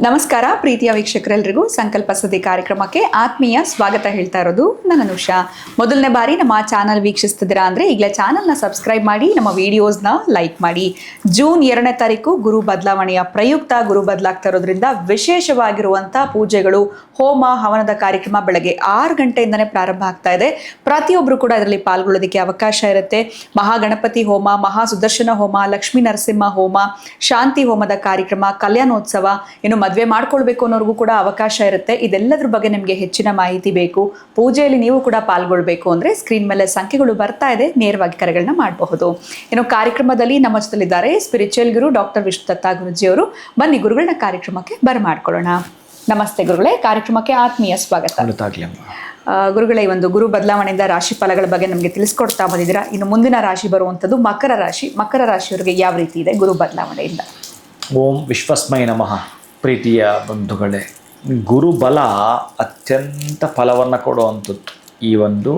ನಮಸ್ಕಾರ ಪ್ರೀತಿಯ ವೀಕ್ಷಕರೆಲ್ಲರಿಗೂ ಸಂಕಲ್ಪ ಸುದ್ದಿ ಕಾರ್ಯಕ್ರಮಕ್ಕೆ ಆತ್ಮೀಯ ಸ್ವಾಗತ ಹೇಳ್ತಾ ಇರೋದು ನಾನು ಅನುಷಾ. ಮೊದಲನೇ ಬಾರಿ ನಮ್ಮ ಚಾನಲ್ ವೀಕ್ಷಿಸ್ತಿದ್ದೀರಾ ಅಂದರೆ ಈಗಲೇ ಚಾನಲ್ನ ಸಬ್ಸ್ಕ್ರೈಬ್ ಮಾಡಿ, ನಮ್ಮ ವಿಡಿಯೋಸ್ನ ಲೈಕ್ ಮಾಡಿ. ಜೂನ್ 2ನೇ ತಾರೀಕು ಗುರು ಬದಲಾವಣೆಯ ಪ್ರಯುಕ್ತ ಗುರು ಬದಲಾಗ್ತಾ ಇರೋದ್ರಿಂದ ವಿಶೇಷವಾಗಿರುವಂಥ ಪೂಜೆಗಳು, ಹೋಮ ಹವನದ ಕಾರ್ಯಕ್ರಮ ಬೆಳಗ್ಗೆ 6 ಗಂಟೆಯಿಂದನೇ ಪ್ರಾರಂಭ ಆಗ್ತಾ ಇದೆ. ಪ್ರತಿಯೊಬ್ಬರು ಕೂಡ ಇದರಲ್ಲಿ ಪಾಲ್ಗೊಳ್ಳೋದಕ್ಕೆ ಅವಕಾಶ ಇರುತ್ತೆ. ಮಹಾಗಣಪತಿ ಹೋಮ, ಮಹಾ ಸುದರ್ಶನ ಹೋಮ, ಲಕ್ಷ್ಮೀ ನರಸಿಂಹ ಹೋಮ, ಶಾಂತಿ ಹೋಮದ ಕಾರ್ಯಕ್ರಮ, ಕಲ್ಯಾಣೋತ್ಸವ, ಇನ್ನು ಮದುವೆ ಮಾಡ್ಕೊಳ್ಬೇಕು ಅನ್ನೋರ್ಗೂ ಕೂಡ ಅವಕಾಶ ಇರುತ್ತೆ. ಇದೆಲ್ಲದ್ರ ಬಗ್ಗೆ ನಿಮಗೆ ಹೆಚ್ಚಿನ ಮಾಹಿತಿ ಬೇಕು, ಪೂಜೆಯಲ್ಲಿ ನೀವು ಕೂಡ ಪಾಲ್ಗೊಳ್ಬೇಕು ಅಂದರೆ ಸ್ಕ್ರೀನ್ ಮೇಲೆ ಸಂಖ್ಯೆಗಳು ಬರ್ತಾ ಇದೆ, ನೇರವಾಗಿ ಕರೆಗಳನ್ನ ಮಾಡಬಹುದು. ಇನ್ನು ಕಾರ್ಯಕ್ರಮದಲ್ಲಿ ನಮ್ಮ ಜೊತೆಲಿದ್ದಾರೆ ಸ್ಪಿರಿಚುವಲ್ ಗುರು ಡಾಕ್ಟರ್ ವಿಷ್ಣುದತ್ತ ಗುರುಜಿಯವರು. ಬನ್ನಿ ಗುರುಗಳನ್ನ ಕಾರ್ಯಕ್ರಮಕ್ಕೆ ಬರಮಾಡ್ಕೊಳ್ಳೋಣ. ನಮಸ್ತೆ ಗುರುಗಳೇ, ಕಾರ್ಯಕ್ರಮಕ್ಕೆ ಆತ್ಮೀಯ ಸ್ವಾಗತ. ಗುರುಗಳೇ, ಈ ಒಂದು ಗುರು ಬದಲಾವಣೆಯಿಂದ ರಾಶಿ ಫಲಗಳ ಬಗ್ಗೆ ನಮಗೆ ತಿಳಿಸ್ಕೊಡ್ತಾ ಬಂದಿದ್ದೀರಾ. ಇನ್ನು ಮುಂದಿನ ರಾಶಿ ಬರುವಂಥದ್ದು ಮಕರ ರಾಶಿ. ಮಕರ ರಾಶಿಯವರಿಗೆ ಯಾವ ರೀತಿ ಇದೆ ಗುರು ಬದಲಾವಣೆಯಿಂದ? ಓಂ ವಿಶ್ವಸ್ಮೈ ನಮಃ. ಪ್ರೀತಿಯ ಬಂಧುಗಳೇ, ಗುರುಬಲ ಅತ್ಯಂತ ಫಲವನ್ನು ಕೊಡುವಂಥದ್ದು ಈ ಒಂದು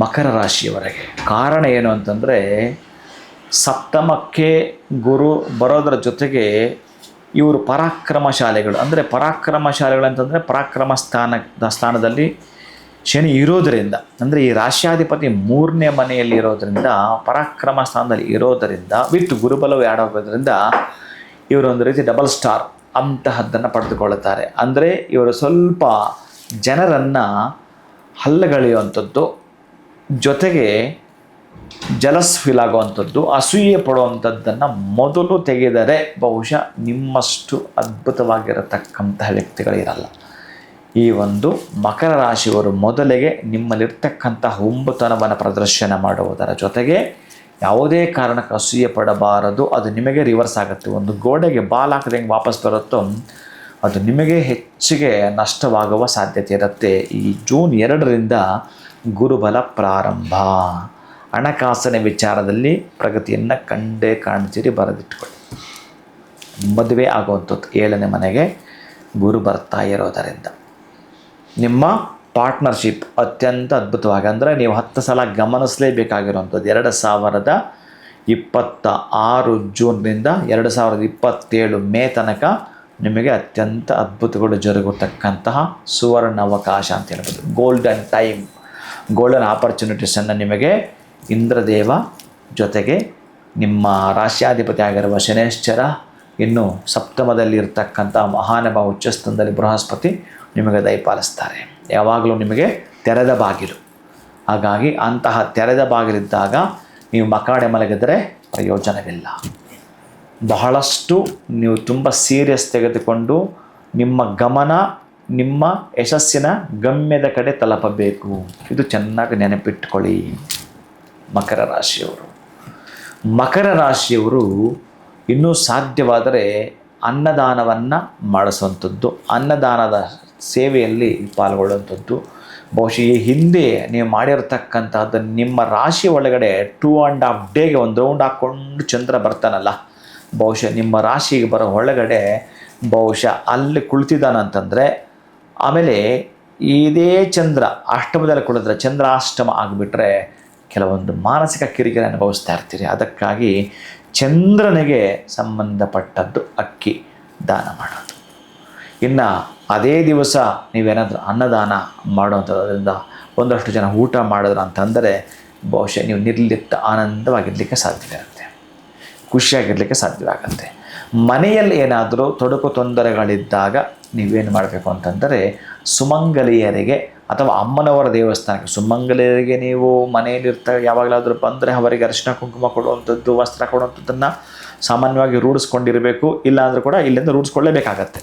ಮಕರ ರಾಶಿಯವರೆಗೆ. ಕಾರಣ ಏನು ಅಂತಂದರೆ, ಸಪ್ತಮಕ್ಕೆ ಗುರು ಬರೋದರ ಜೊತೆಗೆ ಇವರು ಪರಾಕ್ರಮಶಾಲಿಗಳು. ಅಂದರೆ ಪರಾಕ್ರಮಶಾಲಿಗಳು ಅಂತಂದರೆ ಪರಾಕ್ರಮ ಸ್ಥಾನದಲ್ಲಿ ಶನಿ ಇರೋದರಿಂದ, ಅಂದರೆ ಈ ರಾಶ್ಯಾಧಿಪತಿ 3ನೇ ಮನೆಯಲ್ಲಿ ಇರೋದರಿಂದ, ಪರಾಕ್ರಮ ಸ್ಥಾನದಲ್ಲಿ ಇರೋದರಿಂದ ವಿತ್ ಗುರುಬಲವು ಆಡೋದ್ರಿಂದ ಇವರು ಒಂದು ರೀತಿ ಡಬಲ್ ಸ್ಟಾರ್ ಅಂತಹದ್ದನ್ನು ಪಡೆದುಕೊಳ್ಳುತ್ತಾರೆ. ಅಂದರೆ ಇವರು ಸ್ವಲ್ಪ ಜನರನ್ನು ಹಲ್ಲಗಳೆಯುವಂಥದ್ದು, ಜೊತೆಗೆ ಜಲಸ್ ಫೀಲ್ ಆಗುವಂಥದ್ದು, ಅಸೂಯೆ ಪಡುವಂಥದ್ದನ್ನು ಮೊದಲು ತೆಗೆದರೆ ಬಹುಶಃ ನಿಮ್ಮಷ್ಟು ಅದ್ಭುತವಾಗಿರತಕ್ಕಂತಹ ವ್ಯಕ್ತಿಗಳಿರಲ್ಲ. ಈ ಒಂದು ಮಕರ ರಾಶಿಯವರು ಮೊದಲಿಗೆ ನಿಮ್ಮಲ್ಲಿರ್ತಕ್ಕಂಥ ಹುಂಬತನವನ್ನು ಪ್ರದರ್ಶನ ಮಾಡುವುದರ ಜೊತೆಗೆ ಯಾವುದೇ ಕಾರಣಕ್ಕೆ ಅಸೂಯೆ ಪಡಬಾರದು. ಅದು ನಿಮಗೆ ರಿವರ್ಸ್ ಆಗುತ್ತೆ. ಒಂದು ಗೋಡೆಗೆ ಬಾಲ್ ಹಾಕದೆ ಹೆಂಗೆ ವಾಪಸ್ ಬರುತ್ತೋ ಅದು ನಿಮಗೆ ಹೆಚ್ಚಿಗೆ ನಷ್ಟವಾಗುವ ಸಾಧ್ಯತೆ ಇರುತ್ತೆ. ಈ ಜೂನ್ 2ರಿಂದ ಗುರುಬಲ ಪ್ರಾರಂಭ. ಹಣಕಾಸಿನ ವಿಚಾರದಲ್ಲಿ ಪ್ರಗತಿಯನ್ನು ಕಂಡೇ ಕಾಣ್ತೀರಿ, ಬರೆದಿಟ್ಕೊಳ್ಳಿ. ಮದುವೆ ಆಗುವಂಥದ್ದು 7ನೇ ಮನೆಗೆ ಗುರು ಬರ್ತಾ ಇರೋದರಿಂದ ನಿಮ್ಮ ಪಾರ್ಟ್ನರ್ಶಿಪ್ ಅತ್ಯಂತ ಅದ್ಭುತವಾಗಿ, ಅಂದರೆ ನೀವು 10 ಸಲ ಗಮನಿಸಲೇಬೇಕಾಗಿರುವಂಥದ್ದು 2026 ಜೂನ್ನಿಂದ 2027 ಮೇ ತನಕ ನಿಮಗೆ ಅತ್ಯಂತ ಅದ್ಭುತಗಳು ಜರುಗತಕ್ಕಂತಹ ಸುವರ್ಣ ಅವಕಾಶ ಅಂತ ಹೇಳ್ಬೋದು. ಗೋಲ್ಡನ್ ಟೈಮ್, ಗೋಲ್ಡನ್ ಆಪರ್ಚುನಿಟೀಸನ್ನು ನಿಮಗೆ ಇಂದ್ರದೇವ ಜೊತೆಗೆ ನಿಮ್ಮ ರಾಶ್ಯಾಧಿಪತಿ ಆಗಿರುವ ಶನೇಶ್ವರ, ಇನ್ನು ಸಪ್ತಮದಲ್ಲಿ ಇರತಕ್ಕಂಥ ಮಹಾನುಭಾವ ಉಚ್ಚಸ್ಥಾನದಲ್ಲಿ ಬೃಹಸ್ಪತಿ ನಿಮಗೆ ದಯಪಾಲಿಸ್ತಾರೆ. ಯಾವಾಗಲೂ ನಿಮಗೆ ತೆರೆದ ಬಾಗಿಲು. ಹಾಗಾಗಿ ಅಂತಹ ತೆರೆದ ಬಾಗಿಲಿದ್ದಾಗ ನೀವು ಮಕಾಡೆ ಮಲಗಿದರೆ ಪ್ರಯೋಜನವಿಲ್ಲ. ಬಹಳಷ್ಟು ನೀವು ತುಂಬ ಸೀರಿಯಸ್ ತೆಗೆದುಕೊಂಡು ನಿಮ್ಮ ಗಮನ ನಿಮ್ಮ ಯಶಸ್ಸಿನ ಗಮ್ಯದ ಕಡೆ ತಲುಪಬೇಕು. ಇದು ಚೆನ್ನಾಗಿ ನೆನಪಿಟ್ಕೊಳ್ಳಿ. ಮಕರ ರಾಶಿಯವರು ಇನ್ನೂ ಸಾಧ್ಯವಾದರೆ ಅನ್ನದಾನವನ್ನು ಮಾಡಿಸುವಂಥದ್ದು, ಅನ್ನದಾನದ ಸೇವೆಯಲ್ಲಿ ಪಾಲ್ಗೊಳ್ಳುವಂಥದ್ದು. ಬಹುಶಃ ಈ ಹಿಂದೆ ನೀವು ಮಾಡಿರ್ತಕ್ಕಂಥದ್ದು ನಿಮ್ಮ ರಾಶಿ ಒಳಗಡೆ 2.5 ಡೇಗೆ ಒಂದು ರೌಂಡ್ ಹಾಕ್ಕೊಂಡು ಚಂದ್ರ ಬರ್ತಾನಲ್ಲ, ಬಹುಶಃ ನಿಮ್ಮ ರಾಶಿಗೆ ಬರೋ ಒಳಗಡೆ ಬಹುಶಃ ಅಲ್ಲಿ ಕುಳಿತಿದ್ದಾನಂತಂದರೆ, ಆಮೇಲೆ ಇದೇ ಚಂದ್ರ ಅಷ್ಟಮದಲ್ಲಿ ಕುಳಿದ್ರೆ ಚಂದ್ರಾಷ್ಟಮ ಆಗಿಬಿಟ್ರೆ ಕೆಲವೊಂದು ಮಾನಸಿಕ ಕಿರಿಕಿರಿ ಅನುಭವಿಸ್ತಾ ಇರ್ತೀರಿ. ಅದಕ್ಕಾಗಿ ಚಂದ್ರನಿಗೆ ಸಂಬಂಧಪಟ್ಟದ್ದು ಅಕ್ಕಿ ದಾನ ಮಾಡೋದು. ಇನ್ನು ಅದೇ ದಿವಸ ನೀವೇನಾದರೂ ಅನ್ನದಾನ ಮಾಡೋವಂಥದ್ರಿಂದ ಒಂದಷ್ಟು ಜನ ಊಟ ಮಾಡಿದ್ರು ಅಂತಂದರೆ ಬಹುಶಃ ನೀವು ನಿರ್ಲಿಪ್ತ ಆನಂದವಾಗಿರಲಿಕ್ಕೆ ಸಾಧ್ಯವಿರುತ್ತೆ, ಖುಷಿಯಾಗಿರಲಿಕ್ಕೆ ಸಾಧ್ಯವಾಗುತ್ತೆ. ಮನೆಯಲ್ಲಿ ಏನಾದರೂ ತೊಡಕು ತೊಂದರೆಗಳಿದ್ದಾಗ ನೀವೇನು ಮಾಡಬೇಕು ಅಂತಂದರೆ, ಸುಮಂಗಲಿಯರಿಗೆ ಅಥವಾ ಅಮ್ಮನವರ ದೇವಸ್ಥಾನಕ್ಕೆ, ಸುಮಂಗಲಿಯರಿಗೆ ನೀವು ಯಾವಾಗಲಾದರೂ ಬಂದರೆ ಅವರಿಗೆ ಅರಿಶಿನ ಕುಂಕುಮ ಕೊಡುವಂಥದ್ದು, ವಸ್ತ್ರ ಕೊಡುವಂಥದ್ದನ್ನು ಸಾಮಾನ್ಯವಾಗಿ ರೂಢಿಸ್ಕೊಂಡಿರಬೇಕು. ಇಲ್ಲಾಂದರೂ ಕೂಡ ಇಲ್ಲಿಂದ ರೂಢಿಸ್ಕೊಳ್ಳೇಬೇಕಾಗತ್ತೆ.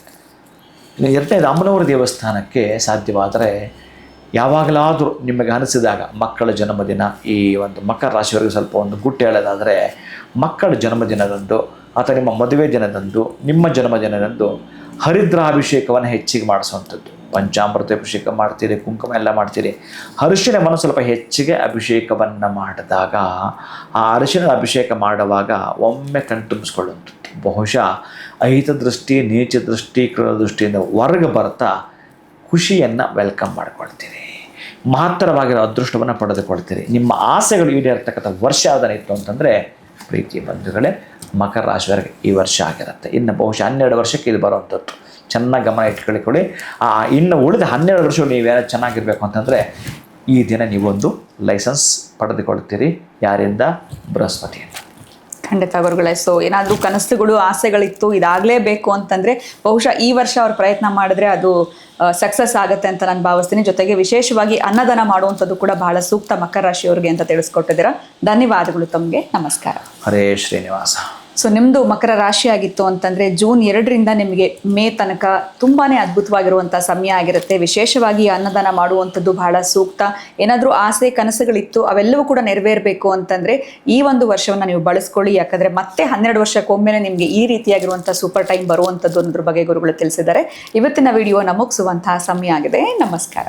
2ನೇದು ಅಮ್ಮನವರ ದೇವಸ್ಥಾನಕ್ಕೆ ಸಾಧ್ಯವಾದರೆ ಯಾವಾಗಲಾದರೂ ನಿಮಗೆ ಅನಿಸಿದಾಗ, ಮಕ್ಕಳ ಜನ್ಮದಿನ, ಈ ಒಂದು ಮಕರ ರಾಶಿಯವರಿಗೆ ಸ್ವಲ್ಪ ಒಂದು ಗುಟ್ಟು ಹೇಳೋದಾದರೆ, ಮಕ್ಕಳ ಜನ್ಮದಿನದಂದು ಅಥವಾ ನಿಮ್ಮ ಮದುವೆ ದಿನದಂದು, ನಿಮ್ಮ ಜನ್ಮದಿನದಂದು ಹರಿದ್ರಾಭಿಷೇಕವನ್ನು ಹೆಚ್ಚಿಗೆ ಮಾಡಿಸುವಂಥದ್ದು. ಪಂಚಾಮೃತ ಅಭಿಷೇಕ ಮಾಡ್ತೀರಿ, ಕುಂಕುಮ ಎಲ್ಲ ಮಾಡ್ತೀರಿ. ಅರಿಶಿಣವನ್ನು ಸ್ವಲ್ಪ ಹೆಚ್ಚಿಗೆ ಅಭಿಷೇಕವನ್ನು ಮಾಡಿದಾಗ, ಆ ಅರಿಶಿಣದ ಅಭಿಷೇಕ ಮಾಡುವಾಗ ಒಮ್ಮೆ ಕಣ್ತುಂಬಿಸ್ಕೊಳ್ಳುವಂಥದ್ದು. ಬಹುಶಃ ಅಹಿತ ದೃಷ್ಟಿ, ನೀಚ ದೃಷ್ಟಿ, ಕ್ರೂರ ದೃಷ್ಟಿಯಿಂದ ಹೊರಗೆ ಬರ್ತಾ ಖುಷಿಯನ್ನು ವೆಲ್ಕಮ್ ಮಾಡ್ಕೊಳ್ತೀರಿ. ಮಹತ್ತರವಾಗಿರೋ ಅದೃಷ್ಟವನ್ನು ಪಡೆದುಕೊಳ್ತೀರಿ. ನಿಮ್ಮ ಆಸೆಗಳು ಈಡೇರ್ತಕ್ಕಂಥ ವರ್ಷ ಅದನ್ನಿತ್ತು ಅಂತಂದರೆ ಪ್ರೀತಿ ಬಂಧುಗಳೇ, ಮಕರ ರಾಶಿಯವರೆಗೆ ಈ ವರ್ಷ ಆಗಿರುತ್ತೆ. ಇನ್ನು ಬಹುಶಃ 12 ವರ್ಷಕ್ಕೆ ಇದು ಬರುವಂಥದ್ದು. ಚೆನ್ನಾಗಿ ಗಮನ ಇಟ್ಕೊಳ್ಳಿ. ಇನ್ನು ಉಳಿದ 12 ವರ್ಷ ನೀವೇನೋ ಚೆನ್ನಾಗಿರಬೇಕು ಅಂತಂದರೆ ಈ ದಿನ ನೀವೊಂದು ಲೈಸೆನ್ಸ್ ಪಡೆದುಕೊಳ್ತೀರಿ. ಯಾರಿಂದ? ಬೃಹಸ್ಪತಿಯಿಂದ. ಖಂಡಿತ ಗುರುಗಳೇ. ಸೊ ಏನಾದರೂ ಕನಸುಗಳು ಆಸೆಗಳಿತ್ತು ಇದಾಗಲೇಬೇಕು ಅಂತಂದರೆ ಬಹುಶಃ ಈ ವರ್ಷ ಅವ್ರು ಪ್ರಯತ್ನ ಮಾಡಿದ್ರೆ ಅದು ಸಕ್ಸಸ್ ಆಗುತ್ತೆ ಅಂತ ನಾನು ಭಾವಿಸ್ತೀನಿ. ಜೊತೆಗೆ ವಿಶೇಷವಾಗಿ ಅನ್ನದಾನ ಮಾಡುವಂಥದ್ದು ಕೂಡ ಬಹಳ ಸೂಕ್ತ ಮಕರ ರಾಶಿಯವರಿಗೆ ಅಂತ ತಿಳಿಸ್ಕೊಟ್ಟಿದ್ದೀರಾ. ಧನ್ಯವಾದಗಳು ತಮಗೆ. ನಮಸ್ಕಾರ. ಹರೇ ಶ್ರೀನಿವಾಸ. ಸೊ ನಿಮ್ಮದು ಮಕರ ರಾಶಿ ಆಗಿತ್ತು ಅಂತಂದರೆ ಜೂನ್ 2ರಿಂದ ನಿಮಗೆ ಮೇ ತನಕ ತುಂಬಾ ಅದ್ಭುತವಾಗಿರುವಂಥ ಸಮಯ ಆಗಿರುತ್ತೆ. ವಿಶೇಷವಾಗಿ ಅನ್ನದಾನ ಮಾಡುವಂಥದ್ದು ಬಹಳ ಸೂಕ್ತ. ಏನಾದರೂ ಆಸೆ ಕನಸುಗಳಿತ್ತು ಅವೆಲ್ಲವೂ ಕೂಡ ನೆರವೇರಬೇಕು ಅಂತಂದರೆ ಈ ಒಂದು ವರ್ಷವನ್ನು ನೀವು ಬಳಸ್ಕೊಳ್ಳಿ. ಯಾಕಂದರೆ ಮತ್ತೆ 12 ವರ್ಷಕ್ಕೊಮ್ಮೆ ನಿಮಗೆ ಈ ರೀತಿಯಾಗಿರುವಂಥ ಸೂಪರ್ ಟೈಮ್ ಬರುವಂಥದ್ದು ಅನ್ನೋದ್ರ ಬಗ್ಗೆ ಗುರುಗಳು ತಿಳಿಸಿದ್ದಾರೆ. ಇವತ್ತಿನ ವಿಡಿಯೋನ ಮುಗಿಸುವಂತಹ ಸಮಯ ಆಗಿದೆ. ನಮಸ್ಕಾರ.